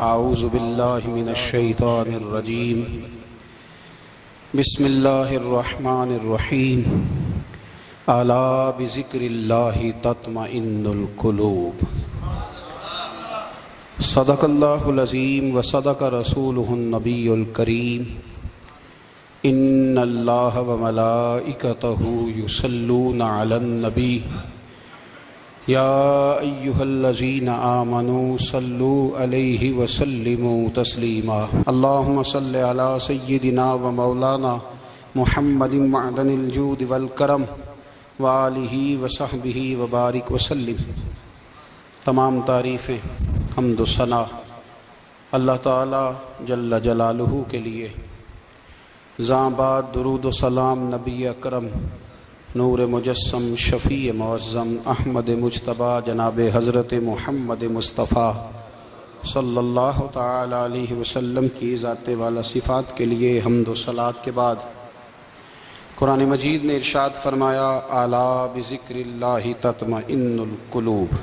اعوذ باللہ من الشیطان الرجیم بسم اللہ الرحمن الرحیم الا بذکر اللہ تطمئن القلوب صدق اللہ العظیم وصدق رسولہ النبی الکریم ان اللہ وملائکتہ یصلون علی النبی یا ایہا الذین آمنوا صلوا علیہ وسلموا تسلیما اللہم صل علی سیدنا و مولانا محمد معدن الجود والکرم وآلہ وصحبہ وبارک وسلم۔ تمام تعریفیں حمد و ثنا اللہ تعالی جل جلالہ کے لیے۔ زاں بعد درود و سلام نبی اکرم نور مجسم شفیع معظم احمد مجتبیٰ جناب حضرت محمد مصطفیٰ صلی اللہ تعالی علیہ وسلم کی ذات والا صفات کے لیے حمد و صلات کے بعد قرآن مجید نے ارشاد فرمایا الا بذکر اللہ تطمئن القلوب،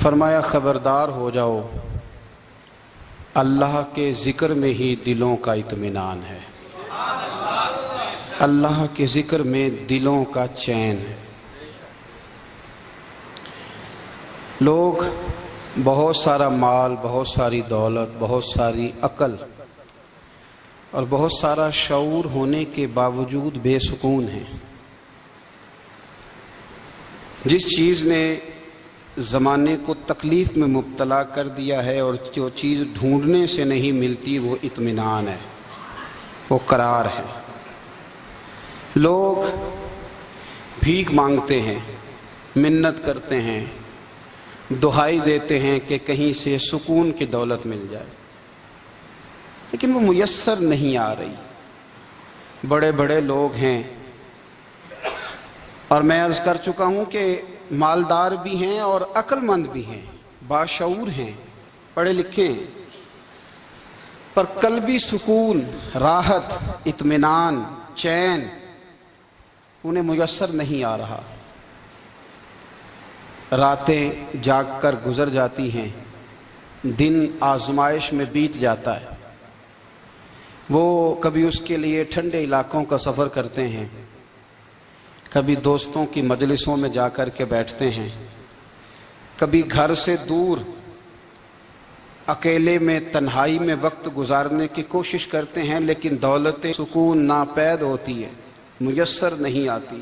فرمایا خبردار ہو جاؤ اللہ کے ذکر میں ہی دلوں کا اطمینان ہے، اللہ کے ذکر میں دلوں کا چین ہے۔ لوگ بہت سارا مال، بہت ساری دولت، بہت ساری عقل اور بہت سارا شعور ہونے کے باوجود بے سکون ہیں۔ جس چیز نے زمانے کو تکلیف میں مبتلا کر دیا ہے اور جو چیز ڈھونڈنے سے نہیں ملتی وہ اطمینان ہے، وہ قرار ہے۔ لوگ بھیک مانگتے ہیں، منت کرتے ہیں، دہائی دیتے ہیں کہ کہیں سے سکون کی دولت مل جائے، لیکن وہ میسر نہیں آ رہی۔ بڑے بڑے لوگ ہیں اور میں عرض کر چکا ہوں کہ مالدار بھی ہیں اور عقل مند بھی ہیں، باشعور ہیں، پڑھے لکھے ہیں، پر قلبی سکون، راحت، اطمینان، چین انہیں میسر نہیں آ رہا۔ راتیں جاگ کر گزر جاتی ہیں، دن آزمائش میں بیت جاتا ہے۔ وہ کبھی اس کے لیے ٹھنڈے علاقوں کا سفر کرتے ہیں، کبھی دوستوں کی مجلسوں میں جا کر کے بیٹھتے ہیں، کبھی گھر سے دور اکیلے میں تنہائی میں وقت گزارنے کی کوشش کرتے ہیں، لیکن دولت سکون ناپید ہوتی ہے، میسر نہیں آتی۔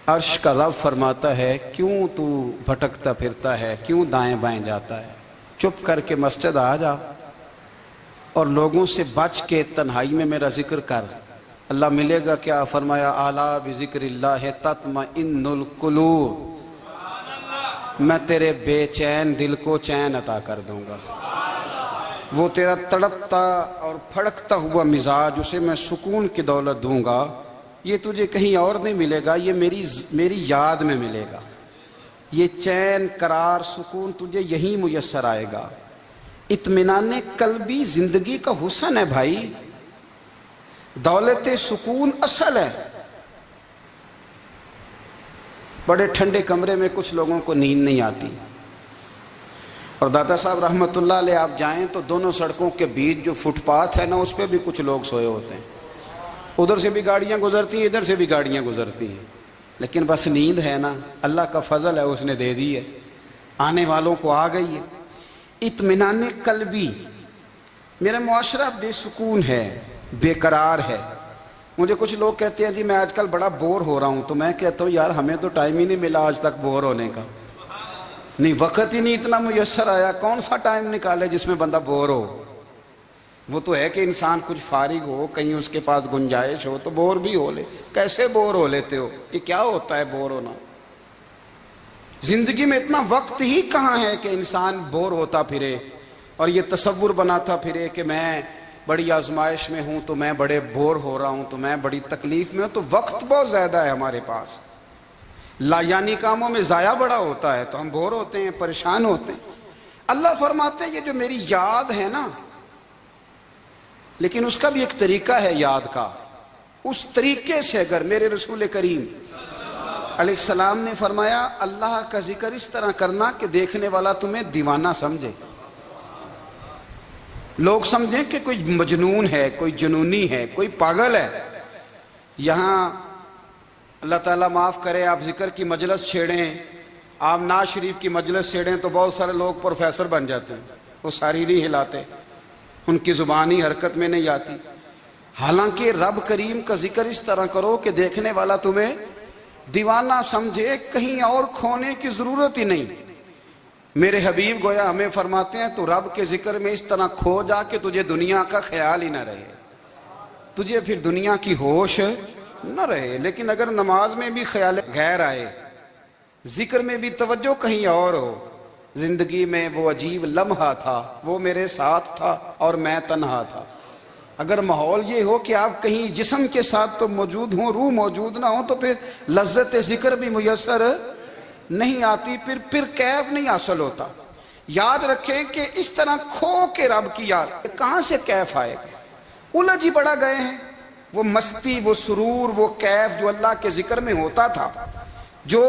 عرش کا رب فرماتا ہے کیوں تو بھٹکتا پھرتا ہے، کیوں دائیں بائیں جاتا ہے، چپ کر کے مسجد آ جا اور لوگوں سے بچ کے تنہائی میں میرا ذکر کر۔ اللہ ملے گا کیا؟ فرمایا اعلیٰ بذکر اللہ تطمئن القلوب، میں تیرے بے چین دل کو چین عطا کر دوں گا۔ وہ تیرا تڑپتا اور پھڑکتا ہوا مزاج، اسے میں سکون کی دولت دوں گا۔ یہ تجھے کہیں اور نہیں ملے گا، یہ میری یاد میں ملے گا۔ یہ چین، قرار، سکون تجھے یہیں میسر آئے گا۔ اطمینان قلبی زندگی کا حسن ہے بھائی، دولت سکون اصل ہے۔ بڑے ٹھنڈے کمرے میں کچھ لوگوں کو نیند نہیں آتی، اور داتا صاحب رحمۃ اللہ علیہ آپ جائیں تو دونوں سڑکوں کے بیچ جو فٹ پاتھ ہے نا، اس پہ بھی کچھ لوگ سوئے ہوتے ہیں۔ ادھر سے بھی گاڑیاں گزرتی ہیں، ادھر سے بھی گاڑیاں گزرتی ہیں، لیکن بس نیند ہے نا، اللہ کا فضل ہے، اس نے دے دی ہے، آنے والوں کو آ گئی ہے۔ اطمینان قلبی۔ میرا معاشرہ بے سکون ہے، بے قرار ہے۔ مجھے کچھ لوگ کہتے ہیں جی میں آج کل بڑا بور ہو رہا ہوں، تو میں کہتا ہوں یار ہمیں تو ٹائم ہی نہیں ملا آج تک بور ہونے کا، نہیں وقت ہی نہیں اتنا میسر آیا۔ کون سا ٹائم نکالے جس میں بندہ بور ہو؟ وہ تو ہے کہ انسان کچھ فارغ ہو، کہیں اس کے پاس گنجائش ہو تو بور بھی ہو لے۔ کیسے بور ہو لیتے ہو؟ یہ کیا ہوتا ہے بور ہونا؟ زندگی میں اتنا وقت ہی کہاں ہے کہ انسان بور ہوتا پھرے اور یہ تصور بناتا پھرے کہ میں بڑی آزمائش میں ہوں تو میں بڑے بور ہو رہا ہوں، تو میں بڑی تکلیف میں ہوں۔ تو وقت بہت زیادہ ہے ہمارے پاس، لایانی کاموں میں ضائع بڑا ہوتا ہے، تو ہم بور ہوتے ہیں، پریشان ہوتے ہیں۔ اللہ فرماتے ہیں یہ جو میری یاد ہے نا، لیکن اس کا بھی ایک طریقہ ہے یاد کا، اس طریقے سے اگر میرے رسول کریم علیہ السلام نے فرمایا اللہ کا ذکر اس طرح کرنا کہ دیکھنے والا تمہیں دیوانہ سمجھے۔ لوگ سمجھیں کہ کوئی مجنون ہے، کوئی جنونی ہے، کوئی پاگل ہے۔ یہاں اللہ تعالیٰ معاف کرے، آپ ذکر کی مجلس چھیڑیں، آپ نعت شریف کی مجلس چھیڑیں تو بہت سارے لوگ پروفیسر بن جاتے ہیں، وہ ساری نہیں ہلاتے، ان کی زبان ہی حرکت میں نہیں آتی۔ حالانکہ رب کریم کا ذکر اس طرح کرو کہ دیکھنے والا تمہیں دیوانہ سمجھے، کہیں اور کھونے کی ضرورت ہی نہیں۔ میرے حبیب گویا ہمیں فرماتے ہیں تو رب کے ذکر میں اس طرح کھو جا کہ تجھے دنیا کا خیال ہی نہ رہے، تجھے پھر دنیا کی ہوش نہ رہے۔ لیکن اگر نماز میں بھی خیال غیر آئے، ذکر میں بھی توجہ کہیں اور ہو، زندگی میں وہ عجیب لمحہ تھا، وہ میرے ساتھ تھا اور میں تنہا تھا۔ اگر ماحول یہ ہو کہ آپ کہیں جسم کے ساتھ تو موجود ہوں، روح موجود نہ ہو، تو پھر لذت ذکر بھی میسر نہیں آتی، پھر کیف نہیں حاصل ہوتا۔ یاد رکھیں کہ اس طرح کھو کے رب کی یاد کہاں سے کیف آئے گا؟ الجھ ہی بڑا گئے ہیں۔ وہ مستی، وہ سرور، وہ کیف جو اللہ کے ذکر میں ہوتا تھا، جو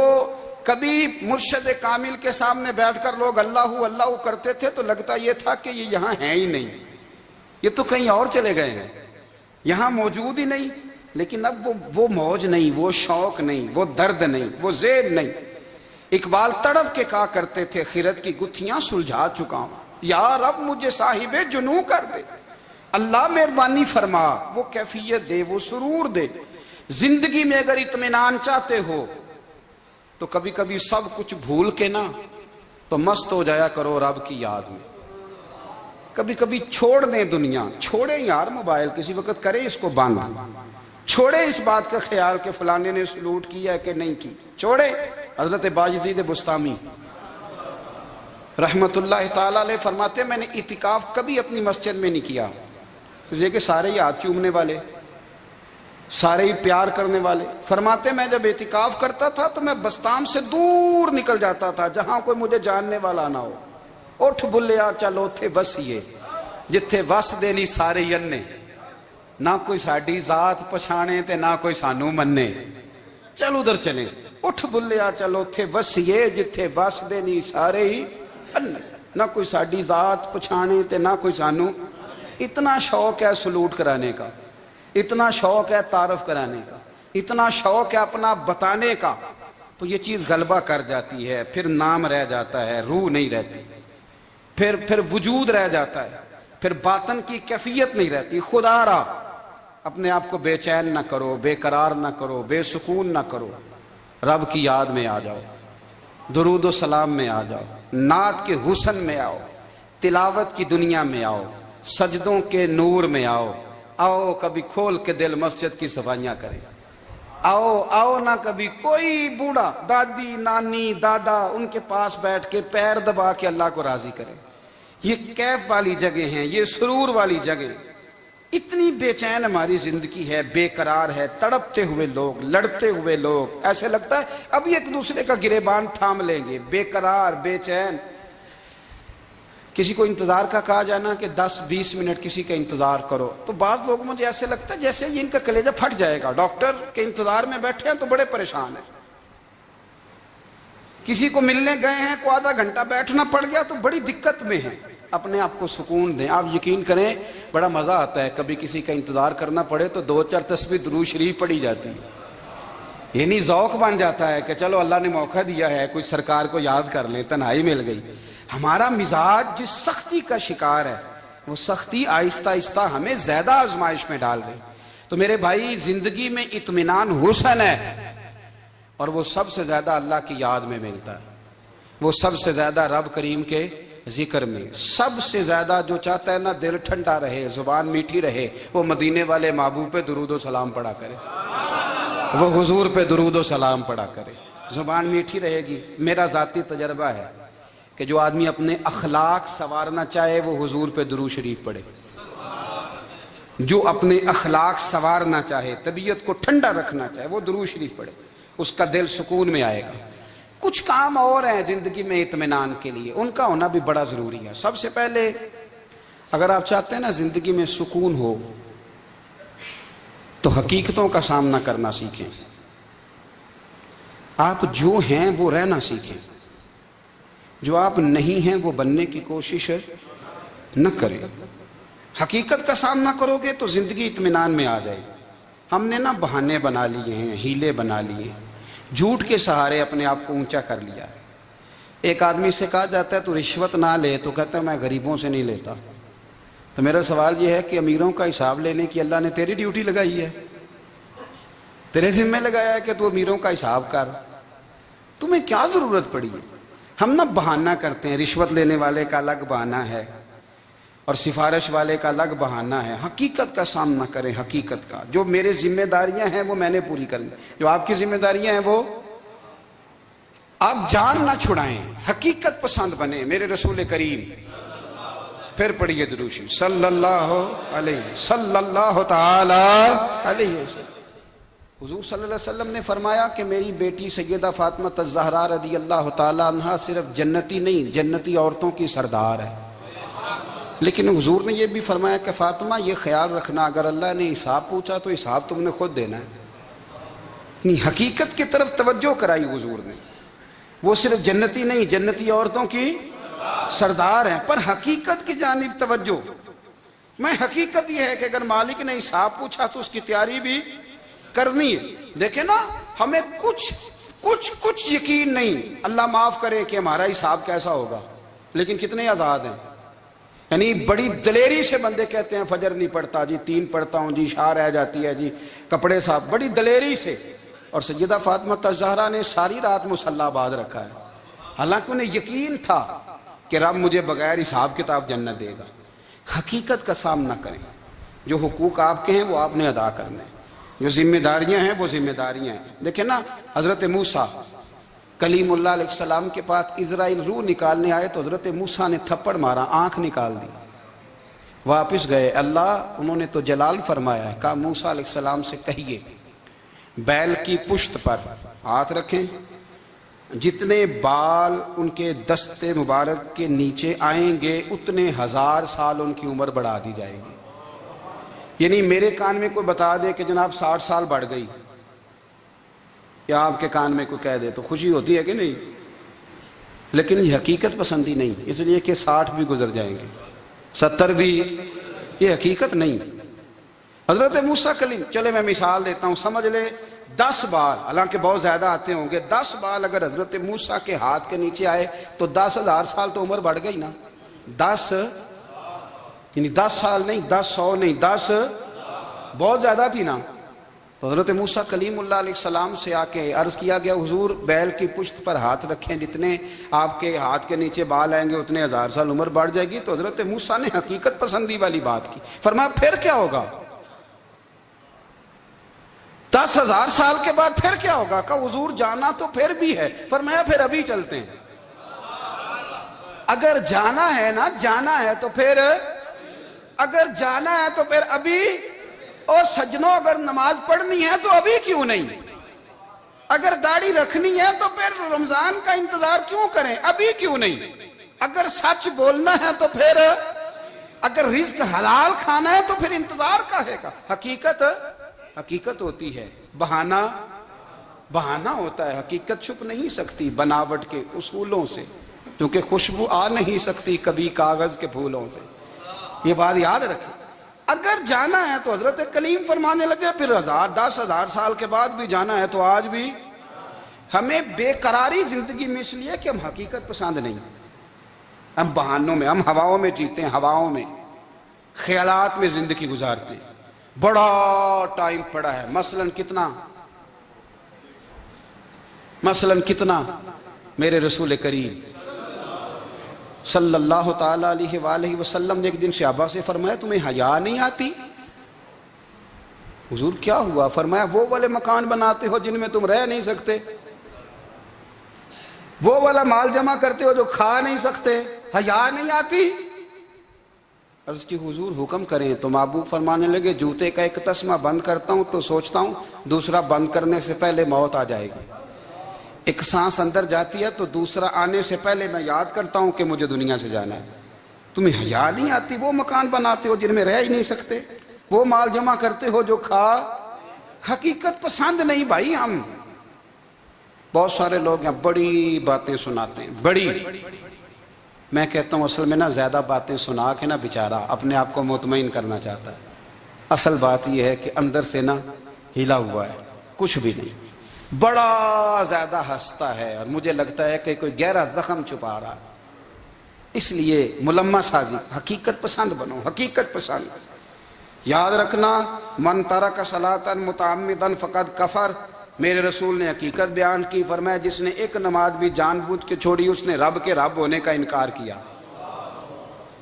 کبھی مرشد کامل کے سامنے بیٹھ کر لوگ اللہ اللہ کرتے تھے تو لگتا یہ تھا کہ یہ یہاں ہیں ہی نہیں، یہ تو کہیں اور چلے گئے ہیں، یہاں موجود ہی نہیں۔ لیکن اب وہ موج نہیں، وہ شوق نہیں، وہ درد نہیں، وہ زیب نہیں۔ اقبال تڑپ کے کہا کرتے تھے، خیرت کی گتھیاں سلجھا چکا ہوں، یا رب مجھے صاحب جنوں کر دے، اللہ مہربانی فرما، وہ کیفیت دے، وہ سرور دے۔ زندگی میں اگر اطمینان چاہتے ہو تو کبھی کبھی سب کچھ بھول کے نا تو مست ہو جایا کرو رب کی یاد میں۔ کبھی کبھی چھوڑ دیں دنیا، چھوڑیں یار موبائل، کسی وقت کریں اس کو بند، چھوڑیں اس بات کا خیال کہ فلانے نے سلوٹ کیا ہے کہ نہیں کی، چھوڑیں۔ حضرت باجزید بستامی رحمت اللہ تعالیٰ علیہ فرماتے ہیں میں نے اعتکاف کبھی اپنی مسجد میں نہیں کیا، یہ کہ سارے ہی ہاتھ چومنے والے، سارے ہی پیار کرنے والے۔ فرماتے میں جب اعتکاف کرتا تھا تو میں بستام سے دور نکل جاتا تھا جہاں کوئی مجھے جاننے والا نہ ہو۔ اٹھ بلیا چل اوتھے وسیے جتھے وس دے نہیں سارے ینے، نہ کوئی ساڈی ذات پچھانے تے نہ کوئی سانو مننے، چل ادھر چلیں۔ اٹھ بلیا چل اوتھے وسیے جتھے وس دے نہیں سارے ہی انے، نہ کوئی ساڈی ذات پچھانے تے نہ کوئی سانو۔ اتنا شوق ہے سلوٹ کرانے کا، اتنا شوق ہے تعارف کرانے کا، اتنا شوق ہے اپنا بتانے کا، تو یہ چیز غلبہ کر جاتی ہے، پھر نام رہ جاتا ہے، روح نہیں رہتی، پھر وجود رہ جاتا ہے، پھر باطن کی کیفیت نہیں رہتی۔ خدا را اپنے آپ کو بے چین نہ کرو، بے قرار نہ کرو، بے سکون نہ کرو، رب کی یاد میں آ جاؤ، درود و سلام میں آ جاؤ، نعت کے حسن میں آؤ، تلاوت کی دنیا میں آؤ، سجدوں کے نور میں آؤ، آؤ کبھی کھول کے دل مسجد کی صفائیاں کریں، آؤ نہ کبھی کوئی بوڑھا، دادی، نانی، دادا ان کے پاس بیٹھ کے پیر دبا کے اللہ کو راضی کریں۔ یہ کیف والی جگہ ہیں، یہ سرور والی جگہ۔ اتنی بے چین ہماری زندگی ہے، بے قرار ہے، تڑپتے ہوئے لوگ، لڑتے ہوئے لوگ، ایسے لگتا ہے ابھی ایک دوسرے کا گریبان تھام لیں گے، بے قرار، بے چین۔ کسی کو انتظار کا کہا جائے نا کہ 10-20 منٹ کسی کا انتظار کرو تو بعض لوگ مجھے ایسے لگتا ہے جیسے یہ ان کا کلیجہ پھٹ جائے گا، ڈاکٹر کے انتظار میں بیٹھے ہیں تو بڑے پریشان ہیں۔ کسی کو ملنے گئے ہیں کو آدھا گھنٹہ بیٹھنا پڑ گیا تو بڑی دقت میں ہیں۔ اپنے آپ کو سکون دیں۔ آپ یقین کریں بڑا مزہ آتا ہے، کبھی کسی کا انتظار کرنا پڑے تو 2-4 تسبیح درود شریف پڑھی جاتی ہے، یعنی ذوق بن جاتا ہے کہ چلو اللہ نے موقع دیا ہے، کوئی سرکار کو یاد کر لیں، تنہائی مل گئی۔ ہمارا مزاج جس سختی کا شکار ہے وہ سختی آہستہ آہستہ ہمیں زیادہ آزمائش میں ڈال گئی۔ تو میرے بھائی زندگی میں اطمینان حسن ہے، اور وہ سب سے زیادہ اللہ کی یاد میں ملتا ہے، وہ سب سے زیادہ رب کریم کے ذکر میں۔ سب سے زیادہ جو چاہتا ہے نا دل ٹھنڈا رہے، زبان میٹھی رہے، وہ مدینے والے محبوب پہ درود و سلام پڑھا کرے، وہ حضور پہ درود و سلام پڑھا کرے، زبان میٹھی رہے گی۔ میرا ذاتی تجربہ ہے کہ جو آدمی اپنے اخلاق سنوارنا چاہے وہ حضور پہ درود شریف پڑھے، جو اپنے اخلاق سنوارنا چاہے، طبیعت کو ٹھنڈا رکھنا چاہے، وہ درود شریف پڑھے، اس کا دل سکون میں آئے گا۔ کچھ کام اور ہیں زندگی میں اطمینان کے لیے، ان کا ہونا بھی بڑا ضروری ہے۔ سب سے پہلے اگر آپ چاہتے ہیں نا زندگی میں سکون ہو تو حقیقتوں کا سامنا کرنا سیکھیں، آپ جو ہیں وہ رہنا سیکھیں، جو آپ نہیں ہیں وہ بننے کی کوشش نہ کریں۔ حقیقت کا سامنا کرو گے تو زندگی اطمینان میں آ جائے گی۔ ہم نے نا بہانے بنا لیے ہیں، ہیلے بنا لیے، جھوٹ کے سہارے اپنے آپ کو اونچا کر لیا۔ ایک آدمی سے کہا جاتا ہے تو رشوت نہ لے، تو کہتا ہے میں غریبوں سے نہیں لیتا۔ تو میرا سوال یہ ہے کہ امیروں کا حساب لینے کی اللہ نے تیری ڈیوٹی لگائی ہے، تیرے ذمہ لگایا ہے کہ تو امیروں کا حساب کر، تمہیں کیا ضرورت پڑی ہے؟ ہم نا بہانہ کرتے ہیں، رشوت لینے والے کا الگ بہانہ ہے اور سفارش والے کا الگ بہانہ ہے۔ حقیقت کا سامنا کریں، حقیقت کا۔ جو میرے ذمہ داریاں ہیں وہ میں نے پوری کرنی، جو آپ کی ذمہ داریاں ہیں وہ آپ جان نہ چھڑائیں، حقیقت پسند بنیں۔ میرے رسول کریم، پھر پڑھیے درود شریف، صلی اللہ تعالی علیہ وسلم۔ حضور صلی اللہ علیہ وسلم نے فرمایا کہ میری بیٹی سیدہ فاطمہ الزہرا رضی اللہ تعالی عنہا صرف جنتی نہیں، جنتی عورتوں کی سردار ہے۔ لیکن حضور نے یہ بھی فرمایا کہ فاطمہ یہ خیال رکھنا اگر اللہ نے حساب پوچھا تو حساب تم نے خود دینا ہے۔ نہیں، حقیقت کی طرف توجہ کرائی حضور نے، وہ صرف جنتی نہیں، جنتی عورتوں کی سردار ہیں، پر حقیقت کی جانب توجہ۔ میں حقیقت یہ ہے کہ اگر مالک نے حساب پوچھا تو اس کی تیاری بھی کرنی ہے۔ دیکھیں نا، ہمیں کچھ یقین نہیں، اللہ معاف کرے کہ ہمارا حساب کیسا ہوگا، لیکن کتنے آزاد ہیں۔ یعنی بڑی دلیری سے بندے کہتے ہیں فجر نہیں پڑھتا جی، 3 پڑھتا ہوں جی، شاہ رہ جاتی ہے جی، کپڑے صاف، بڑی دلیری سے۔ اور سیدہ فاطمہ الزہرا نے ساری رات مصلی باز رکھا ہے، حالانکہ انہیں یقین تھا کہ رب مجھے بغیر حساب کتاب جنت دے گا۔ حقیقت کا سامنا کریں، جو حقوق آپ کے ہیں وہ آپ نے ادا کرنے ہیں، جو ذمہ داریاں ہیں وہ ذمہ داریاں ہیں۔ دیکھیں نا، حضرت موسیٰ کلیم اللہ علیہ السلام کے پاس اسرائیل روح نکالنے آئے تو حضرت موسیٰ نے تھپڑ مارا، آنکھ نکال دی، واپس گئے۔ اللہ انہوں نے تو جلال فرمایا ہے، کہا موسیٰ علیہ السلام سے کہیے بیل کی پشت پر ہاتھ رکھیں، جتنے بال ان کے دست مبارک کے نیچے آئیں گے اتنے 1000 سال ان کی عمر بڑھا دی جائے گی۔ یعنی میرے کان میں کوئی بتا دے کہ جناب 60 سال بڑھ گئی، یا آپ کے کان میں کوئی کہہ دے تو خوشی ہوتی ہے کہ نہیں؟ لیکن یہ حقیقت پسندی نہیں، اس لیے کہ 60 بھی گزر جائیں گے، 70 بھی، یہ حقیقت نہیں۔ حضرت موسیٰ کلیم، چلے میں مثال دیتا ہوں، سمجھ لے 10 بال، حالانکہ بہت زیادہ آتے ہوں گے، 10 بال اگر حضرت موسیٰ کے ہاتھ کے نیچے آئے تو 10,000 سال تو عمر بڑھ گئی نا۔ 10 یعنی 10 سال نہیں، 10 100 نہیں، 10 بہت زیادہ تھی نا۔ حضرت موسیٰ کلیم اللہ علیہ السلام سے آ کے عرض کیا گیا، حضور بیل کی پشت پر ہاتھ رکھیں، جتنے آپ کے ہاتھ کے نیچے بال آئیں گے اتنے 1000 سال عمر بڑھ جائے گی۔ تو حضرت موسیٰ نے حقیقت پسندی والی بات کی، فرمایا پھر کیا ہوگا؟ 10,000 سال کے بعد پھر کیا ہوگا؟ کہا حضور جانا تو پھر بھی ہے، فرمایا پھر ابھی چلتے ہیں۔ اگر جانا ہے نا، جانا ہے تو پھر، اگر جانا ہے تو پھر ابھی۔ اور سجنوں، اگر نماز پڑھنی ہے تو ابھی کیوں نہیں؟ اگر داڑھی رکھنی ہے تو پھر رمضان کا انتظار کیوں کریں؟ ابھی کیوں نہیں؟ اگر سچ بولنا ہے تو پھر، اگر رزق حلال کھانا ہے تو پھر انتظار کاہے کا؟ حقیقت ہوتی ہے، بہانہ ہوتا ہے، حقیقت چھپ نہیں سکتی بناوٹ کے اصولوں سے، کیونکہ خوشبو آ نہیں سکتی کبھی کاغذ کے پھولوں سے۔ یہ بات یاد رکھیں، اگر جانا ہے تو حضرت کلیم فرمانے لگے پھر 10,000 سال کے بعد بھی جانا ہے تو آج بھی۔ ہمیں بے قراری زندگی میں اس لیے کہ ہم حقیقت پسند نہیں، ہم بہانوں میں، ہم ہواؤں میں جیتے ہیں، ہواؤں میں، خیالات میں زندگی گزارتے ہیں۔ بڑا ٹائم پڑا ہے، مثلاً کتنا میرے رسول کریم صلی اللہ تعالیٰ علیہ وآلہ وسلم نے ایک دن صحابہ سے فرمایا تمہیں حیا نہیں آتی؟ حضور کیا ہوا؟ فرمایا وہ والے مکان بناتے ہو جن میں تم رہ نہیں سکتے، وہ والا مال جمع کرتے ہو جو کھا نہیں سکتے، حیا نہیں آتی؟ عرض کی حضور حکم کریں تو محبوب فرمانے لگے جوتے کا ایک تسمہ بند کرتا ہوں تو سوچتا ہوں دوسرا بند کرنے سے پہلے موت آ جائے گی، ایک سانس اندر جاتی ہے تو دوسرا آنے سے پہلے میں یاد کرتا ہوں کہ مجھے دنیا سے جانا ہے۔ تمہیں حیا نہیں آتی؟ وہ مکان بناتے ہو جن میں رہ ہی نہیں سکتے، وہ مال جمع کرتے ہو جو کھا۔ حقیقت پسند نہیں بھائی ہم۔ بہت سارے لوگ ہیں بڑی باتیں سناتے ہیں، بڑی، میں کہتا ہوں اصل میں نا زیادہ باتیں سنا کے نا بیچارہ اپنے آپ کو مطمئن کرنا چاہتا ہے. اصل بات یہ ہے کہ اندر سے نا ہلا ہوا ہے، کچھ بھی نہیں، بڑا زیادہ ہنستا ہے اور مجھے لگتا ہے کہ کوئی گہرا زخم چھپا رہا. اس لیے ملمہ سازی، حقیقت پسند بنو، حقیقت پسند. یاد رکھنا، من ترک صلاۃ متعمدا فقد کفر. میرے رسول نے حقیقت بیان کی، فرمایا جس نے ایک نماز بھی جان بوجھ کے چھوڑی اس نے رب کے رب ہونے کا انکار کیا،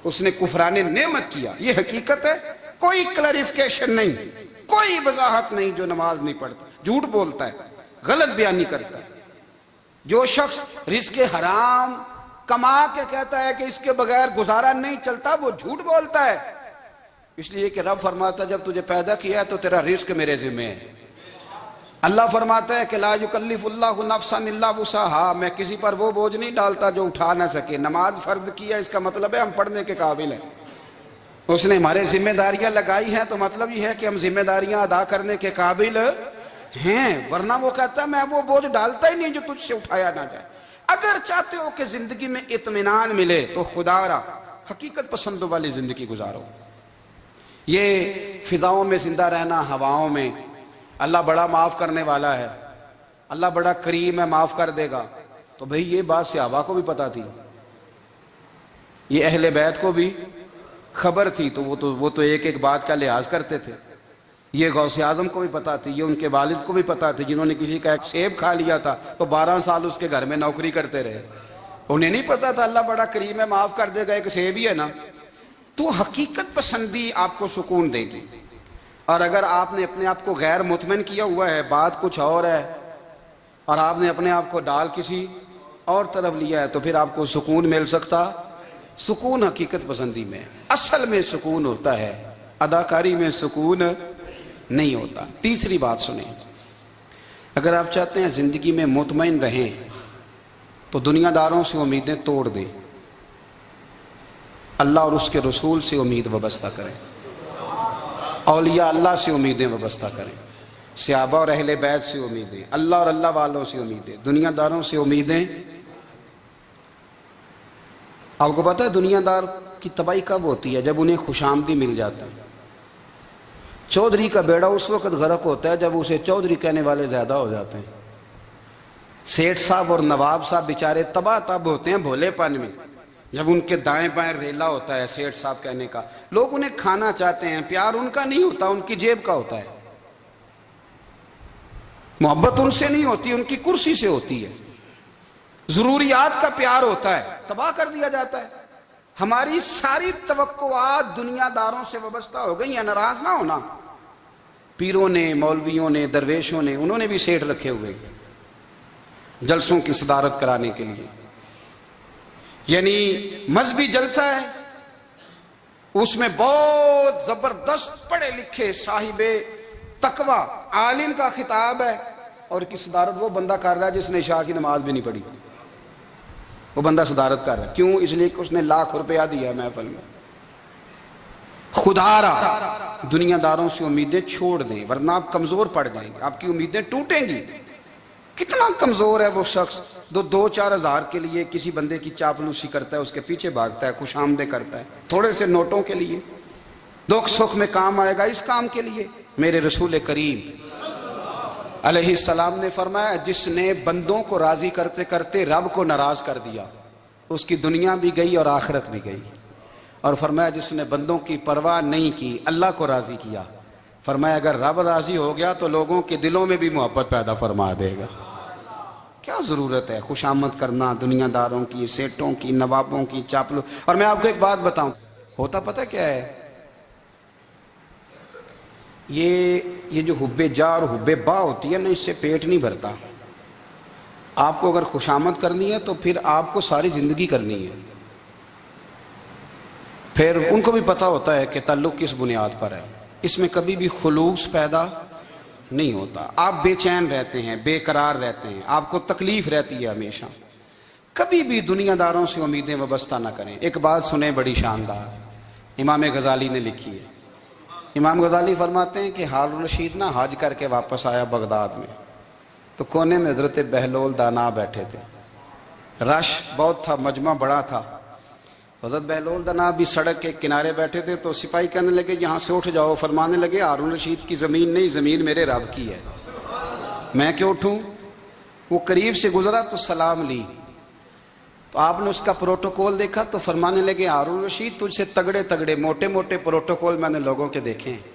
اس نے کفران نعمت کیا. یہ حقیقت ہے، کوئی کلیریفیکیشن نہیں، کوئی وضاحت نہیں. جو نماز نہیں پڑھتا، جھوٹ بولتا ہے، غلط بیانی کرتا ہے. جو شخص رزق حرام کما کے کہتا ہے کہ اس کے بغیر گزارا نہیں چلتا، وہ جھوٹ بولتا ہے. اس لیے کہ رب فرماتا ہے جب تجھے پیدا کیا ہے تو تیرا رزق میرے ذمہ ہے. اللہ فرماتا ہے کہ لا یکلف اللہ نفسا الا وسعہا، میں کسی پر وہ بوجھ نہیں ڈالتا جو اٹھا نہ سکے. نماز فرض کیا، اس کا مطلب ہے ہم پڑھنے کے قابل ہیں. اس نے ہمارے ذمہ داریاں لگائی ہیں تو مطلب یہ ہے کہ ہم ذمہ داریاں ادا کرنے کے قابل ہیں، ورنہ وہ کہتا ہے میں وہ بوجھ ڈالتا ہی نہیں جو تجھ سے اٹھایا نہ جائے. اگر چاہتے ہو کہ زندگی میں اطمینان ملے تو خدا را حقیقت پسندوں والی زندگی گزارو. یہ فضاؤں میں زندہ رہنا، ہواؤں میں اللہ بڑا معاف کرنے والا ہے، اللہ بڑا کریم ہے، معاف کر دے گا. تو بھئی یہ بات صحابہ کو بھی پتا تھی، یہ اہل بیت کو بھی خبر تھی، تو وہ تو ایک ایک بات کا لحاظ کرتے تھے. یہ غوث اعظم کو بھی پتا تھی، یہ ان کے والد کو بھی پتا تھی جنہوں نے کسی کا ایک سیب کھا لیا تھا تو 12 سال اس کے گھر میں نوکری کرتے رہے. انہیں نہیں پتا تھا اللہ بڑا کریم ہے، معاف کر دے گا، ایک سیب ہی ہے نا. تو حقیقت پسندی آپ کو سکون دے گی. اور اگر آپ نے اپنے آپ کو غیر مطمئن کیا ہوا ہے، بات کچھ اور ہے، اور آپ نے اپنے آپ کو ڈال کسی اور طرف لیا ہے، تو پھر آپ کو سکون مل سکتا. سکون حقیقت پسندی میں، اصل میں سکون ہوتا ہے، اداکاری میں سکون نہیں ہوتا. تیسری بات سنیں، اگر آپ چاہتے ہیں زندگی میں مطمئن رہیں تو دنیا داروں سے امیدیں توڑ دیں، اللہ اور اس کے رسول سے امید وابستہ کریں، اولیاء اللہ سے امیدیں وابستہ کریں، صحابہ اور اہل بیت سے امیدیں، اللہ اور اللہ والوں سے امیدیں، دنیا داروں سے امیدیں. آپ کو پتہ ہے دنیا دار کی تباہی کب ہوتی ہے؟ جب انہیں خوش آمدی مل جاتا ہے. چودھری کا بیڑا اس وقت غرق ہوتا ہے جب اسے چودھری کہنے والے زیادہ ہو جاتے ہیں. سیٹھ صاحب اور نواب صاحب بیچارے تباہ تب ہوتے ہیں بھولے پن میں، جب ان کے دائیں بائیں ریلا ہوتا ہے سیٹھ صاحب کہنے کا. لوگ انہیں کھانا چاہتے ہیں، پیار ان کا نہیں ہوتا، ان کی جیب کا ہوتا ہے. محبت ان سے نہیں ہوتی، ان کی کرسی سے ہوتی ہے. ضروریات کا پیار ہوتا ہے، تباہ کر دیا جاتا ہے. ہماری ساری توقعات دنیا داروں سے وابستہ ہو گئی ہیں. ناراض نہ ہونا، پیروں نے، مولویوں نے، درویشوں نے، انہوں نے بھی سیٹھ رکھے ہوئے جلسوں کی صدارت کرانے کے لیے. یعنی مذہبی جلسہ ہے، اس میں بہت زبردست پڑھے لکھے صاحب تقوی عالم کا خطاب ہے، اور کی صدارت وہ بندہ کر رہا ہے جس نے عشاء کی نماز بھی نہیں پڑھی. وہ بندہ صدارت کر رہا ہے، کیوں؟ اس لیے کہ اس نے ₹1,00,000 دیا محفل میں. خدا را دنیا داروں سے امیدیں چھوڑ دیں، ورنہ آپ کمزور پڑ جائیں گے، آپ کی امیدیں ٹوٹیں گی. کتنا کمزور ہے وہ شخص جو 2-4 ہزار کے لیے کسی بندے کی چاپلوسی کرتا ہے، اس کے پیچھے بھاگتا ہے، خوش آمدیں کرتا ہے تھوڑے سے نوٹوں کے لیے. دکھ سکھ میں کام آئے گا اس کام کے لیے. میرے رسول کریم علیہ السلام نے فرمایا جس نے بندوں کو راضی کرتے کرتے رب کو ناراض کر دیا، اس کی دنیا بھی گئی اور آخرت بھی گئی. اور فرمایا جس نے بندوں کی پرواہ نہیں کی، اللہ کو راضی کیا، فرمایا اگر رب راضی ہو گیا تو لوگوں کے دلوں میں بھی محبت پیدا فرما دے گا. کیا ضرورت ہے خوش آمد کرنا دنیا داروں کی، سیٹوں کی، نوابوں کی، چاپلو. اور میں آپ کو ایک بات بتاؤں، ہوتا پتہ کیا ہے؟ یہ جو حب جا اور حب با ہوتی ہے نا، اس سے پیٹ نہیں بھرتا. آپ کو اگر خوش آمد کرنی ہے تو پھر آپ کو ساری زندگی کرنی ہے. پھر ان کو بھی پتہ ہوتا ہے کہ تعلق کس بنیاد پر ہے، اس میں کبھی بھی خلوص پیدا نہیں ہوتا. آپ بے چین رہتے ہیں، بے قرار رہتے ہیں، آپ کو تکلیف رہتی ہے ہمیشہ. کبھی بھی دنیا داروں سے امیدیں وابستہ نہ کریں. ایک بات سنیں بڑی شاندار، امام غزالی نے لکھی ہے. امام غزالی فرماتے ہیں کہ ہارون الرشید نہ حج کر کے واپس آیا بغداد میں، تو کونے میں حضرت بہلول دانا بیٹھے تھے. رش بہت تھا، مجمع بڑا تھا. حضرت بہلول دنا بھی سڑک کے کنارے بیٹھے تھے تو سپاہی کہنے لگے یہاں سے اٹھ جاؤ، فرمانے لگے ہارون رشید کی زمین نہیں، زمین میرے رب کی ہے، میں کیوں اٹھوں؟ وہ قریب سے گزرا تو سلام لی، تو آپ نے اس کا پروٹوکول دیکھا تو فرمانے لگے ہارون رشید تجھ سے تگڑے تگڑے موٹے موٹے پروٹوکول میں نے لوگوں کے دیکھے ہیں،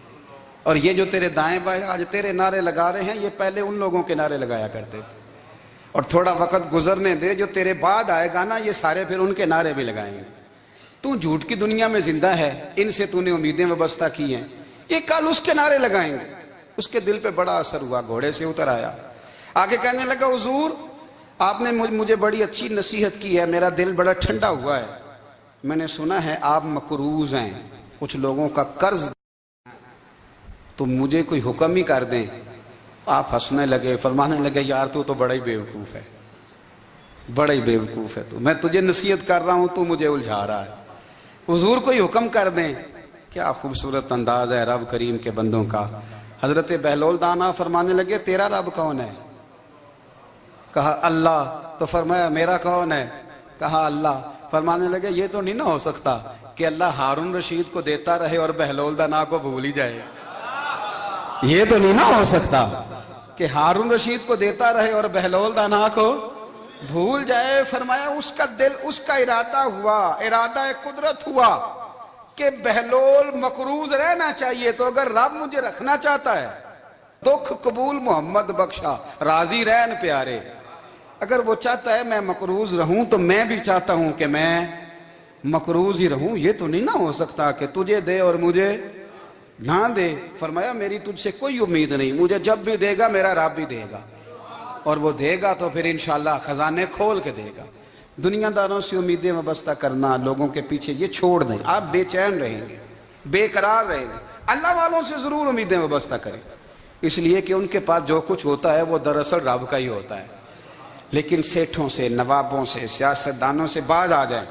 اور یہ جو تیرے دائیں بائیں آج تیرے نعرے لگا رہے ہیں یہ پہلے ان لوگوں کے نعرے لگایا کرتے تھے، اور تھوڑا وقت گزرنے دے، جو تیرے بعد آئے گا نا یہ سارے پھر ان کے نعرے بھی لگائیں گے۔ تو جھوٹ کی دنیا میں زندہ ہے، ان سے تو نے امیدیں وابستہ کی ہیں، یہ کل اس کے نعرے لگائیں گے۔ اس کے دل پہ بڑا اثر ہوا، گھوڑے سے اتر آیا، آگے کہنے لگا حضور آپ نے مجھے بڑی اچھی نصیحت کی ہے، میرا دل بڑا ٹھنڈا ہوا ہے، میں نے سنا ہے آپ مقروض ہیں، کچھ لوگوں کا قرض، تو مجھے کوئی حکم ہی کر دیں۔ آپ ہنسنے لگے، فرمانے لگے یار تو بڑا ہی بیوقوف ہے، بڑا ہی بیوقوف ہے، تو میں تجھے نصیحت کر رہا ہوں تو مجھے الجھا رہا ہے، حضور کوئی حکم کر دیں۔ کیا خوبصورت انداز ہے رب کریم کے بندوں کا۔ حضرت بہلول دانا فرمانے لگے تیرا رب کون ہے؟ کہا اللہ، تو فرمایا میرا کون ہے؟ کہا اللہ۔ فرمانے لگے یہ تو نہیں نہ ہو سکتا کہ اللہ ہارون رشید کو دیتا رہے اور بہلول دانا کو بھول ہی جائے، یہ تو نہیں نہ ہو سکتا کہ ہارون رشید کو دیتا رہے اور بہلول دانا کو بھول جائے۔ فرمایا اس کا دل، اس کا ارادہ ہوا، ارادہ قدرت ہوا کہ بہلول مقروض رہنا چاہیے، تو اگر رب مجھے رکھنا چاہتا ہے، دکھ قبول محمد بخشا راضی رہن پیارے، اگر وہ چاہتا ہے میں مقروض رہوں تو میں بھی چاہتا ہوں کہ میں مقروض ہی رہوں، یہ تو نہیں نہ ہو سکتا کہ تجھے دے اور مجھے نہ دے۔ فرمایا میری تجھ سے کوئی امید نہیں، مجھے جب بھی دے گا میرا رب بھی دے گا، اور وہ دے گا تو پھر انشاءاللہ خزانے کھول کے دے گا۔ دنیا داروں سے امیدیں وابستہ کرنا، لوگوں کے پیچھے، یہ چھوڑ دیں، آپ بے چین رہیں گے، بے قرار رہیں گے۔ اللہ والوں سے ضرور امیدیں وابستہ کریں، اس لیے کہ ان کے پاس جو کچھ ہوتا ہے وہ دراصل رب کا ہی ہوتا ہے، لیکن سیٹھوں سے، نوابوں سے، سیاستدانوں سے باز آ جائیں،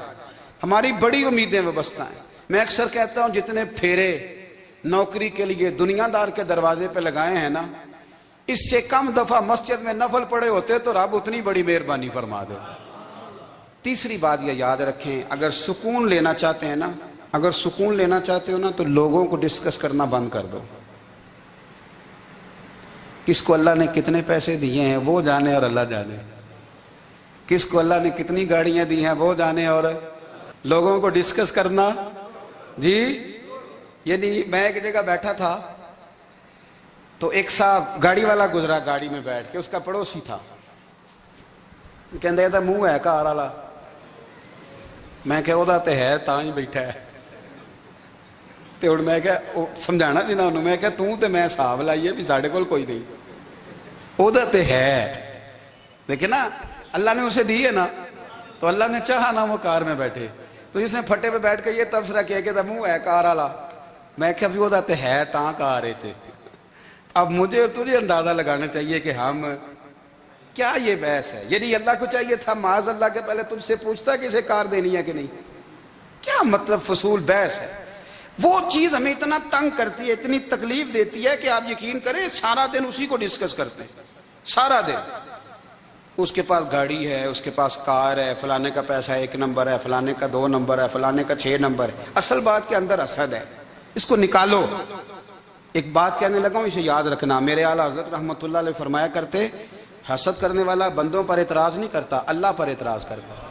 ہماری بڑی امیدیں وابستہ ہیں۔ میں اکثر کہتا ہوں جتنے پھیرے نوکری کے لیے دنیا دار کے دروازے پہ لگائے ہیں نا، اس سے کم دفعہ مسجد میں نفل پڑے ہوتے تو رب اتنی بڑی مہربانی فرما دیتا۔ تیسری بات یہ یاد رکھیں، اگر سکون لینا چاہتے ہیں نا، اگر سکون لینا چاہتے ہو نا تو لوگوں کو ڈسکس کرنا بند کر دو۔ کس کو اللہ نے کتنے پیسے دیے ہیں وہ جانے اور اللہ جانے، کس کو اللہ نے کتنی گاڑیاں دی ہیں وہ جانے، اور لوگوں کو ڈسکس کرنا جی۔ یعنی میں ایک جگہ بیٹھا تھا تو ایک صاحب گاڑی والا گزرا، گاڑی میں بیٹھ کے، اس کا پڑوسی تھا، کہندے تھا منہ ہے کار والا، میں کہ وہ تے ہے تاں ہی بیٹھا ہے، تے ہن میں کہ سمجھانا سی نا انہوں، میں کہ توں تے میں حساب لائیے بھی ساڈے کول کوئی نہیں، وہ تے ہے، لیکن نا اللہ نے اسے دی ہے نا، تو اللہ نے چاہا نا وہ کار میں بیٹھے، تو اس نے پھٹے پہ بیٹھ کے یہ تبصرہ کیا کہ منہ ہے کار والا، میں کہ ابھی وہ تے ہے تاں کار رہے تھے۔ اب مجھے اور تجھے اندازہ لگانا چاہیے کہ ہم کیا یہ بحث ہے، یعنی اللہ کو چاہیے تھا معاذ اللہ کے پہلے تجھ سے پوچھتا کہ اسے کار دینی ہے کہ نہیں، کیا مطلب فضول بحث ہے۔ وہ چیز ہمیں اتنا تنگ کرتی ہے، اتنی تکلیف دیتی ہے کہ آپ یقین کریں سارا دن اسی کو ڈسکس کرتے ہیں، سارا دن اس کے پاس گاڑی ہے، اس کے پاس کار ہے، فلانے کا پیسہ 1 نمبر ہے، فلانے کا 2 نمبر ہے، فلانے کا 6 نمبر ہے۔ اصل بات کے اندر حسد ہے، اس کو نکالو۔ ایک بات کہنے لگا ہوں، اسے یاد رکھنا، میرے اعلیٰ حضرت رحمۃ اللہ علیہ فرمایا کرتے، حسد کرنے والا بندوں پر اعتراض نہیں کرتا، اللہ پر اعتراض کرتا ہے۔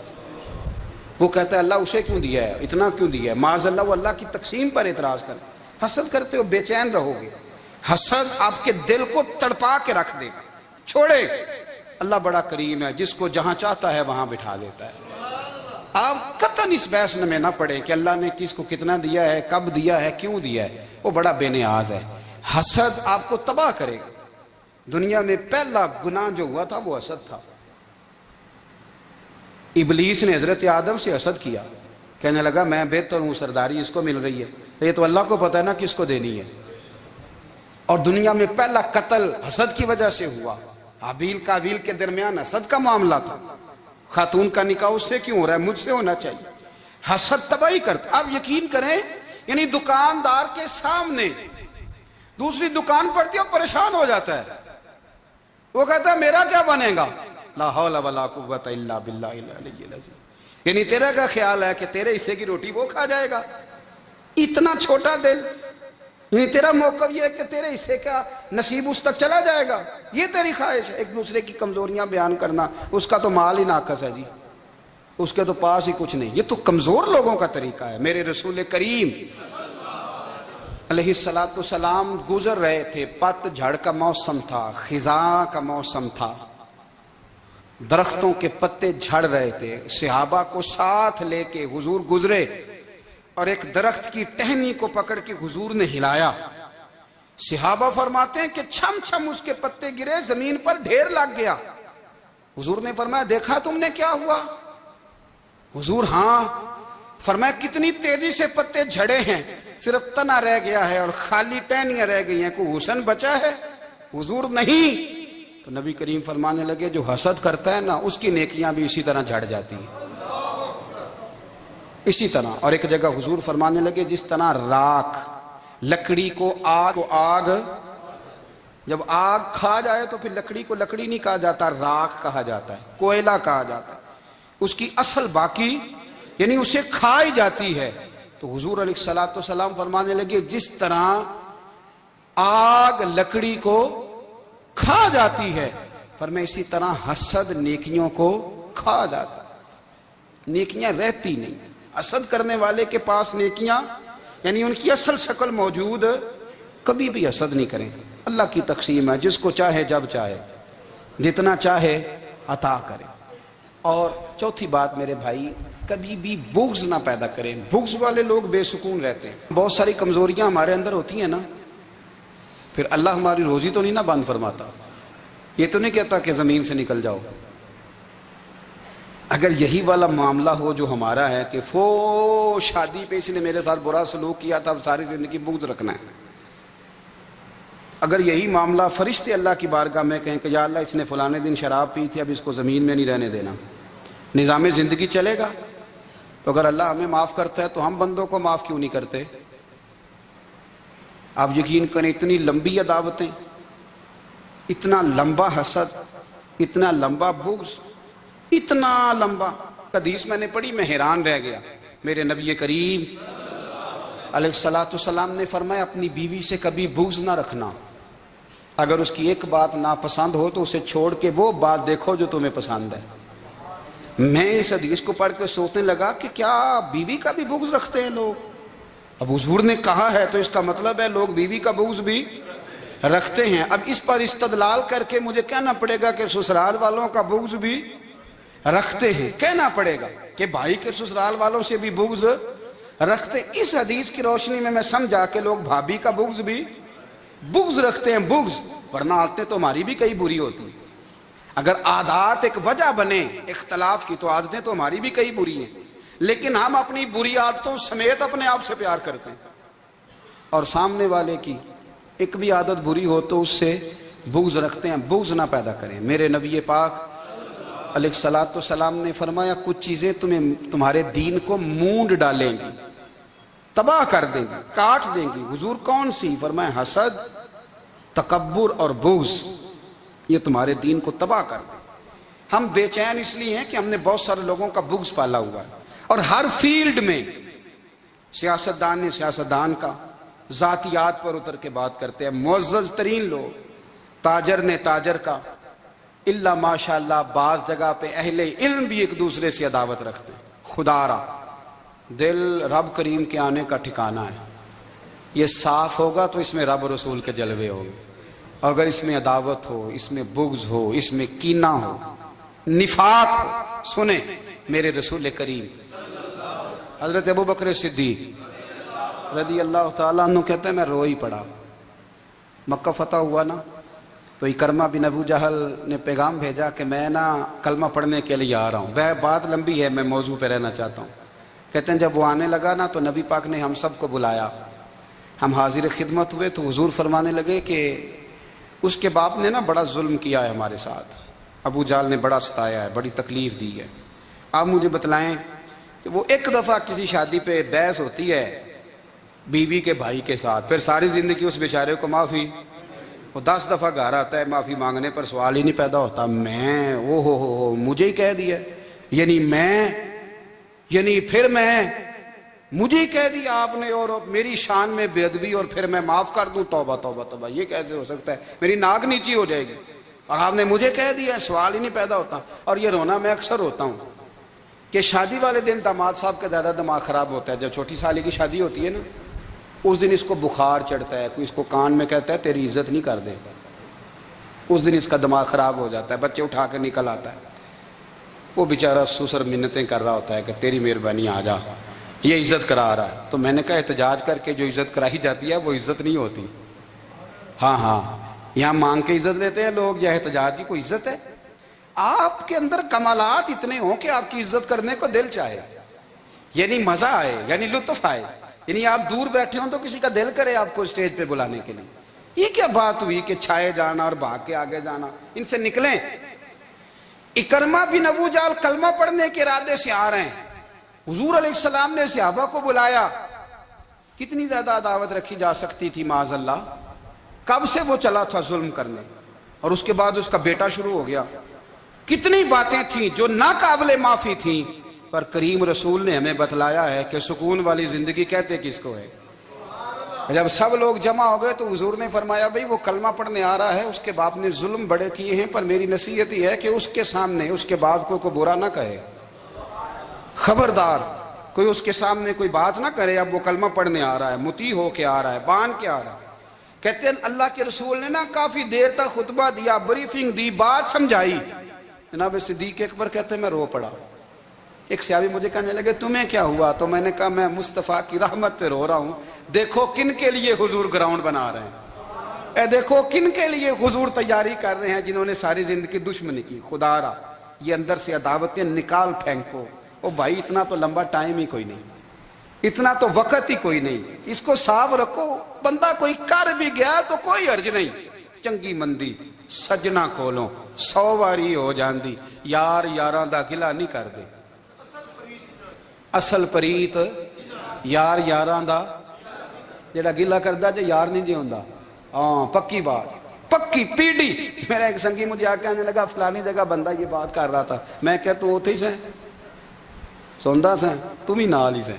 وہ کہتا ہے اللہ اسے کیوں دیا ہے، اتنا کیوں دیا ہے، معاذ اللہ وہ اللہ کی تقسیم پر اعتراض کرتا ہے۔ حسد کرتے ہو بے چین رہو گے، حسد آپ کے دل کو تڑپا کے رکھ دے گا، چھوڑے۔ اللہ بڑا کریم ہے، جس کو جہاں چاہتا ہے وہاں بٹھا دیتا ہے۔ آپ قطعاً اس بحث میں نہ پڑیں کہ اللہ نے کس کو کتنا دیا ہے، کب دیا ہے، کیوں دیا ہے، وہ بڑا بے نیاز ہے۔ حسد آپ کو تباہ کرے گا۔ دنیا میں پہلا گناہ جو ہوا تھا وہ حسد تھا۔ ابلیس نے حضرت آدم سے حسد کیا، کہنے لگا میں بہتر ہوں، سرداری اس کو مل رہی ہے، یہ تو اللہ کو پتہ ہے نا کس کو دینی ہے۔ اور دنیا میں پہلا قتل حسد کی وجہ سے ہوا، حابیل قابیل کے درمیان حسد کا معاملہ تھا۔ خاتون کا نکاح اس سے کیوں ہو رہا ہے، مجھ سے ہونا چاہیے۔ حسد تباہی کرتا۔ اب یقین کریں، یعنی دکاندار کے سامنے دوسری دکان پڑتی ہے اور پریشان ہو جاتا ہے، وہ کہتا ہے میرا کیا بنے گا، لا حول ولا قوت الا باللہ العلی العظیم۔ یعنی تیرا کیا خیال ہے کہ تیرے حصے کی روٹی وہ کھا جائے گا؟ اتنا چھوٹا دل، یعنی تیرا موقف یہ ہے کہ تیرے حصے کا نصیب اس تک چلا جائے گا، یہ تیری خواہش ہے؟ ایک دوسرے کی کمزوریاں بیان کرنا، اس کا تو مال ہی ناقص ہے جی، اس کے تو پاس ہی کچھ نہیں، یہ تو کمزور لوگوں کا طریقہ ہے۔ میرے رسول کریم علیہ السلام گزر رہے تھے، پت جھڑ کا موسم تھا، خزاں کا موسم تھا، درختوں کے پتے جھڑ رہے تھے، صحابہ کو ساتھ لے کے حضور گزرے اور ایک درخت کی ٹہنی کو پکڑ کے حضور نے ہلایا۔ صحابہ فرماتے ہیں کہ چھم چھم اس کے پتے گرے، زمین پر ڈھیر لگ گیا۔ حضور نے فرمایا دیکھا تم نے کیا ہوا؟ حضور ہاں۔ فرمایا کتنی تیزی سے پتے جھڑے ہیں، صرف تنا رہ گیا ہے اور خالی ٹہنیاں رہ گئی ہیں، کوئی حسن بچا ہے؟ حضور نہیں۔ تو نبی کریم فرمانے لگے جو حسد کرتا ہے نا، اس کی نیکیاں بھی اسی طرح جھڑ جاتی ہیں، اسی طرح۔ اور ایک جگہ حضور فرمانے لگے جس طرح راکھ لکڑی کو آگ جب آگ کھا جائے تو پھر لکڑی کو لکڑی نہیں کہا جاتا، راکھ کہا جاتا ہے، کوئلہ کہا جاتا ہے، اس کی اصل باقی یعنی اسے کھائی جاتی ہے۔ تو حضور علیہ السلام فرمانے لگے جس طرح آگ لکڑی کو کھا جاتی ہے، فرمایا اسی طرح حسد نیکیوں کو کھا جاتا ہے، نیکیاں رہتی نہیں۔ حسد کرنے والے کے پاس نیکیاں یعنی ان کی اصل شکل موجود، کبھی بھی حسد نہیں کریں۔ اللہ کی تقسیم ہے، جس کو چاہے جب چاہے جتنا چاہے عطا کرے۔ اور چوتھی بات میرے بھائی، کبھی بھی بغض نہ پیدا کریں۔ بغض والے لوگ بے سکون رہتے ہیں۔ بہت ساری کمزوریاں ہمارے اندر ہوتی ہیں نا، پھر اللہ ہماری روزی تو نہیں نہ بند فرماتا، یہ تو نہیں کہتا کہ زمین سے نکل جاؤ۔ اگر یہی والا معاملہ ہو جو ہمارا ہے کہ شادی پہ اس نے میرے ساتھ برا سلوک کیا تھا، اب ساری زندگی بغض رکھنا ہے، اگر یہی معاملہ فرشتے اللہ کی بارگاہ میں کہیں کہ یا اللہ اس نے فلانے دن شراب پی تھی، اب اس کو زمین میں نہیں رہنے دینا، نظام زندگی چلے گا؟ تو اگر اللہ ہمیں معاف کرتا ہے تو ہم بندوں کو معاف کیوں نہیں کرتے؟ آپ یقین کریں اتنی لمبی عداوتیں، اتنا لمبا حسد، اتنا لمبا بغض، اتنا لمبا۔ حدیث میں نے پڑھی، میں حیران رہ گیا۔ میرے نبی کریم علیہ السلام نے فرمایا اپنی بیوی سے کبھی بغض نہ رکھنا، اگر اس کی ایک بات ناپسند ہو تو اسے چھوڑ کے وہ بات دیکھو جو تمہیں پسند ہے۔ میں اس حدیث کو پڑھ کے سوچنے لگا کہ کیا بیوی کا بھی بغض رکھتے ہیں لوگ؟ اب حضور نے کہا ہے تو اس کا مطلب ہے لوگ بیوی کا بغض بھی رکھتے ہیں۔ اب اس پر استدلال کر کے مجھے کہنا پڑے گا کہ سسرال والوں کا بغض بھی رکھتے ہیں، کہنا پڑے گا کہ بھائی کے سسرال والوں سے بھی بغض رکھتے۔ اس حدیث کی روشنی میں سمجھا کہ لوگ بھابھی کا بغض بھی رکھتے ہیں، بغض، ورنہ عادتیں تو ہماری بھی کئی بری ہوتی ہیں۔ اگر عادات ایک وجہ بنے اختلاف کی تو عادتیں تو ہماری بھی کئی بری ہیں، لیکن ہم اپنی بری عادتوں سمیت اپنے آپ سے پیار کرتے ہیں، اور سامنے والے کی ایک بھی عادت بری ہو تو اس سے بغض رکھتے ہیں۔ بغض نہ پیدا کریں۔ میرے نبی پاک علیہ السلام نے فرمایا کچھ چیزیں تمہارے دین کو مونڈ ڈالیں گی، تباہ کر دیں گی، کاٹ دیں گی۔ حضور کون سی؟ فرمایا حسد، تکبر اور بغض، یہ تمہارے دین کو تباہ کر دیں۔ ہم بے چین اس لیے ہیں کہ ہم نے بہت سارے لوگوں کا بغض پالا ہوا ہے، اور ہر فیلڈ میں سیاستدان نے سیاستدان کا، ذاتیات پر اتر کے بات کرتے ہیں، معزز ترین لوگ، تاجر نے تاجر کا، اللہ ماشاءاللہ بعض جگہ پہ اہل علم بھی ایک دوسرے سے عداوت رکھتے ہیں۔ خدا را دل رب کریم کے آنے کا ٹھکانہ ہے، یہ صاف ہوگا تو اس میں رب رسول کے جلوے ہوں گے، اگر اس میں عداوت ہو، اس میں بغض ہو، اس میں کینہ ہو، نفاق ہو۔ سنیں میرے رسول کریم حضرت ابوبکر صدیق رضی اللہ تعالیٰ عنہ کہتے ہیں میں رو ہی پڑا۔ مکہ فتح ہوا نا، تو اکرمہ بن ابو جہل نے پیغام بھیجا کہ میں نا کلمہ پڑھنے کے لیے آ رہا ہوں۔ بات لمبی ہے، میں موضوع پہ رہنا چاہتا ہوں۔ کہتے ہیں جب وہ آنے لگا نا تو نبی پاک نے ہم سب کو بلایا، ہم حاضر خدمت ہوئے تو حضور فرمانے لگے کہ اس کے باپ نے نا بڑا ظلم کیا ہے ہمارے ساتھ، ابو جہل نے بڑا ستایا ہے، بڑی تکلیف دی ہے۔ آپ مجھے بتلائیں کہ وہ ایک دفعہ کسی شادی پہ بحث ہوتی ہے بیوی کے بھائی کے ساتھ، پھر ساری زندگی اس بیچارے کو معافی، وہ 10 دفعہ گھر آتا ہے معافی مانگنے پر سوال ہی نہیں پیدا ہوتا، میں او ہو مجھے ہی کہہ دیا، یعنی میں یعنی پھر مجھے کہہ دیا آپ نے اور میری شان میں بے ادبی اور پھر میں معاف کر دوں؟ توبہ توبہ توبہ، یہ کیسے ہو سکتا ہے؟ میری ناک نیچی ہو جائے گی اور آپ نے مجھے کہہ دیا، سوال ہی نہیں پیدا ہوتا۔ اور یہ رونا میں اکثر ہوتا ہوں کہ شادی والے دن داماد صاحب کا زیادہ دماغ خراب ہوتا ہے۔ جب چھوٹی سالی کی شادی ہوتی ہے نا، اس دن اس کو بخار چڑھتا ہے، کوئی اس کو کان میں کہتا ہے تیری عزت نہیں کر دے، اس دن اس کا دماغ خراب ہو جاتا ہے، بچے اٹھا کے نکل آتا ہے، وہ بیچارہ سسر منتیں کر رہا ہوتا ہے کہ تیری مہربانی آ جا، یہ عزت کرا رہا ہے۔ تو میں نے کہا احتجاج کر کے جو عزت کرائی جاتی ہے وہ عزت نہیں ہوتی۔ ہاں یہاں مانگ کے عزت لیتے ہیں لوگ، یا احتجاج کی کوئی عزت ہے؟ آپ کے اندر کمالات اتنے ہوں کہ آپ کی عزت کرنے کو دل چاہے، یعنی مزہ آئے، یعنی لطف آئے، یعنی آپ دور بیٹھے ہوں تو کسی کا دل کرے آپ کو اسٹیج پہ بلانے کے لیے۔ یہ کیا بات ہوئی کہ چھائے جانا اور بھاگ کے آگے جانا؟ ان سے نکلیں۔ اکرمہ بن ابو جہل کلمہ پڑھنے کے ارادے سے آ رہے ہیں، حضور علیہ السلام نے صحابہ کو بلایا۔ کتنی زیادہ دعوت رکھی جا سکتی تھی معاذ اللہ؟ کب سے وہ چلا تھا ظلم کرنے، اور اس کے بعد اس کا بیٹا شروع ہو گیا۔ کتنی باتیں تھیں جو ناقابل معافی تھیں، پر کریم رسول نے ہمیں بتلایا ہے کہ سکون والی زندگی کہتے کس کو ہے۔ جب سب لوگ جمع ہو گئے تو حضور نے فرمایا بھئی وہ کلمہ پڑھنے آ رہا ہے، اس کے باپ نے ظلم بڑے کیے ہیں، پر میری نصیحت یہ ہے کہ اس کے سامنے اس کے باپ کو برا نہ کہے، خبردار کوئی اس کے سامنے کوئی بات نہ کرے۔ اب وہ کلمہ پڑھنے آ رہا ہے، مطیع ہو کے آ رہا ہے، بان کے آ رہا ہے۔ کہتے ہیں اللہ کے رسول نے نا کافی دیر تک خطبہ دیا، بریفنگ دی، بات سمجھائی۔ جناب صدیق اکبر کہتے ہیں میں رو پڑا۔ ایک صحابی مجھے کہنے لگے تمہیں کیا ہوا؟ تو میں نے کہا میں مصطفیٰ کی رحمت پہ رو رہا ہوں۔ دیکھو کن کے لیے حضور گراؤنڈ بنا رہے ہیں، اے دیکھو کن کے لیے حضور تیاری کر رہے ہیں، جنہوں نے ساری زندگی دشمنی کی۔ خدا را یہ اندر سے عداوتیں نکال پھینکو۔ او بھائی اتنا تو لمبا ٹائم ہی کوئی نہیں، اتنا تو وقت ہی کوئی نہیں، اس کو صاف رکھو۔ بندہ کوئی کر بھی گیا تو کوئی حرج نہیں، چنگی مندی سجنا کولوں 100 واری ہو جاندی، یار یاراں دا گلا نہیں کر دے۔ اصل پریت یار یاراں دا جڑا گلا کردا جے یار نہیں جے ہوندا۔ ہاں پکی بات، پکی پیڑی۔ میرا ایک سنگی مجھے آ کے آنے لگا فلانی جگہ بندہ یہ بات کر رہا تھا، میں کہ تو اوتھے ہی سے سوندا سے تم ہی نال ہی سے،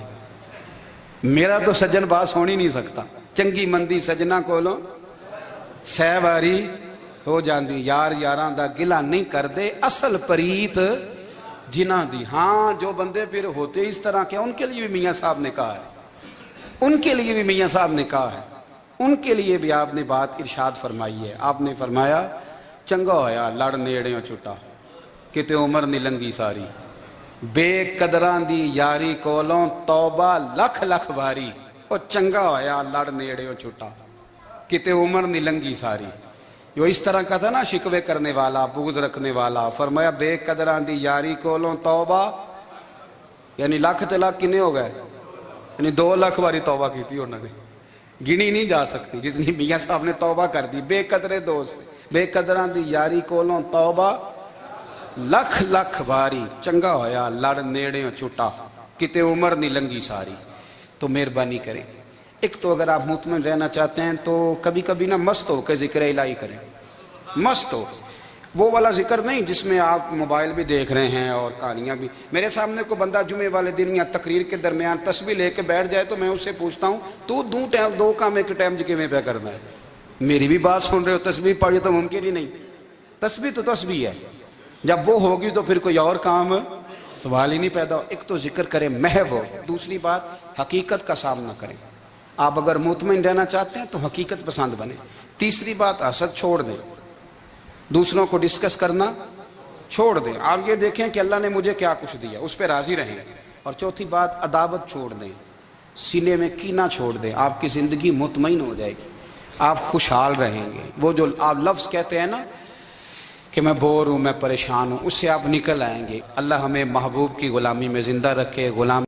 میرا تو سجن بات سن ہی نہیں سکتا۔ چنگی مندی سجنا کولوں 100 واری ہو جاندی، یار یاراں دا گلا نہیں کر دے، اصل پریت جنہ دی۔ ہاں جو بندے پھر ہوتے اس طرح کے، ان کے لیے بھی میاں صاحب نے کہا ہے، ان کے لیے بھی میاں صاحب نے کہا ہے، ان کے لیے بھی آپ نے بات ارشاد فرمائی ہے۔ آپ نے فرمایا چنگا ہویا لڑ نیڑیوں چھٹا، کتے عمر نہیں لنگی ساری، بے قدران دی یاری کولوں توبہ لکھ لکھ باری۔ او چنگا ہویا لڑ نیڑیوں چھٹا، کتے عمر نہیں لنگی ساری۔ جو اس طرح کا تھا نا شکوے کرنے والا، بغض رکھنے والا، فرمایا بے قدران دی یاری کولوں توبہ، یعنی لاکھ تے لاکھ کنے ہو گئے، یعنی 2 لاکھ باری توبہ کی تھی انہوں نے، گنی نہیں جا سکتی جتنی میاں صاحب نے توبہ کر دی۔ بے قدرے دوست، بے قدران دی یاری کولوں توبہ لکھ لکھ باری، چنگا ہویا لڑ نیڑیوں چھٹا، کتے عمر نہیں لنگی ساری۔ تو مہربانی کریں، ایک تو اگر آپ مطمئن رہنا چاہتے ہیں تو کبھی کبھی نا مست ہو کے ذکر الہی کریں، مست ہو، وہ والا ذکر نہیں جس میں آپ موبائل بھی دیکھ رہے ہیں اور کہانیاں بھی۔ میرے سامنے کو بندہ جمعے والے دن یا تقریر کے درمیان تسبیح لے کے بیٹھ جائے تو میں اس سے پوچھتا ہوں تو دو کام ایک ٹائم جی میں پہ کرنا ہے؟ میری بھی بات سن رہے ہو، تسبیح پڑھی تو ممکن ہی نہیں۔ تسبیح تو تسبیح ہے، جب وہ ہوگی تو پھر کوئی اور کام سوال ہی نہیں پیدا ہو۔ ایک تو ذکر کریں محو ہو، دوسری بات حقیقت کا سامنا کریں۔ آپ اگر مطمئن رہنا چاہتے ہیں تو حقیقت پسند بنیں۔ تیسری بات حسد چھوڑ دیں، دوسروں کو ڈسکس کرنا چھوڑ دیں، آپ یہ دیکھیں کہ اللہ نے مجھے کیا کچھ دیا، اس پہ راضی رہیں۔ اور چوتھی بات عداوت چھوڑ دیں، سینے میں کینہ چھوڑ دیں، آپ کی زندگی مطمئن ہو جائے گی، آپ خوشحال رہیں گے۔ وہ جو آپ لفظ کہتے ہیں نا کہ میں بور ہوں، میں پریشان ہوں، اس سے آپ نکل آئیں گے۔ اللہ ہمیں محبوب کی غلامی میں زندہ رکھے، غلام